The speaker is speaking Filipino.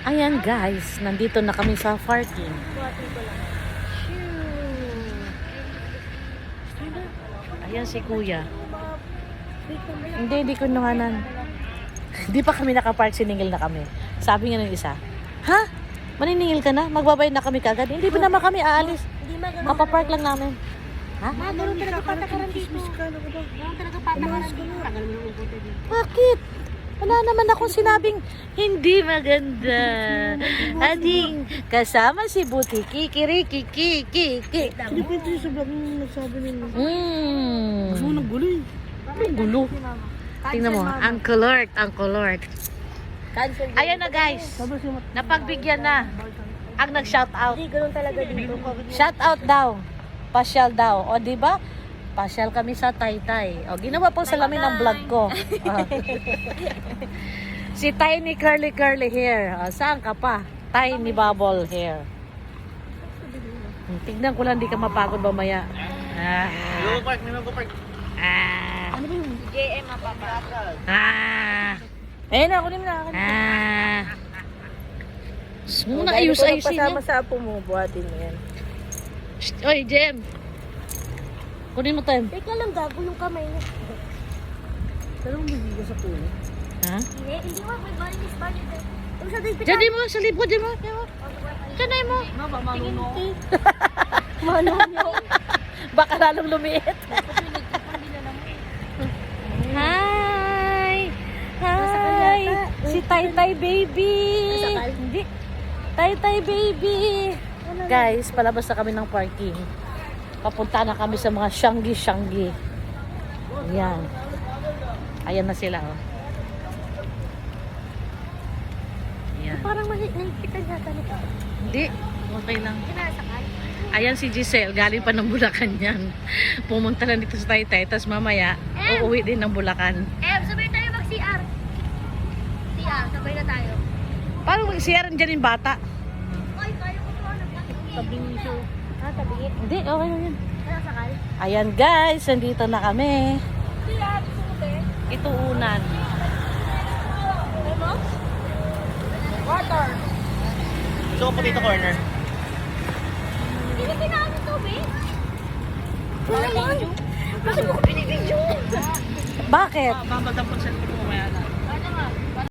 Ayan guys, nandito na kami sa parking. Ayan si kuya. Hindi ko nahanan. Hindi pa kami nakapark, siningil na kami. Sabi nga ng isa, ha? Maniningil ka na? Magbabayad na kami kagad? Hindi pa naman kami aalis. Mapapark lang namin. Ha? Meron talaga patakaran dito. Meron talaga patakaran dito. Bakit? Wala naman akong sinabing hindi maganda. Ading kasama si Buti. Kikiriki. Hindi pwede yung sa vlog nung nagsabi nila. Gusto mo ng gulo eh. Ang gulo. Tingnan mo, ang color. Cancel. Ayan na guys. Napagbigyan na. Ang nag-shout out. Hindi, ganun talaga dito. Shout out daw. Pasyal daw. O di ba? Pasyal kami sa Taytay. O ginawa po salamin ng vlog ko. Si Tiny Curly Hair. O, saan ka pa? Tiny Bubble Hair. Tignan ko lang, di ka mapagod mamaya. Ano ba yung JM mapapakal? Ayun na, kunin mo na. Muna ayus-ayusin Pasama yan. sa apo mo, buhatin mo yan. Oy, Jem. Kunin mo tayo. Teka lang, gago yung kamay niya. Pero mahihiga sa puno. Ha? Hindi mo, may balinis. Yung sa dagpita. Diyan mo, sa libod, diyan mo. Diyan mo. Tingin Manunyo. Baka lalong lumiit. Hi! Hi! Si Taytay Baby! Nasakal? Hindi. Taytay Baby! Guys, palabas na kami ng parking. Papunta na kami sa mga Shangi. Ayan. Ayan na sila, oh. Ayan. Parang nakikita niya talaga. Hindi. Okay lang. Sinasakal. Ayan si Giselle, galing pa ng Bulacan yan. Pumunta lang dito sa Taytay, tapos mamaya, uuwi din ng Bulacan. Sabay tayo mag-CR. CR, sabay na tayo. Paano mag-CR dyan yung bata? Ay, kaya ko ito. Tabing iso. Tabingit. Hindi, okay lang yan. Sinasakal. Ayan guys, nandito na kami. CR, sumute. Ito unan. Ano? Water. Gusto ko po dito corner. Hindi kinaan ng tubig. Bakit mo ko binibidyo? Bakit? Babadampot sa ito mo maya na.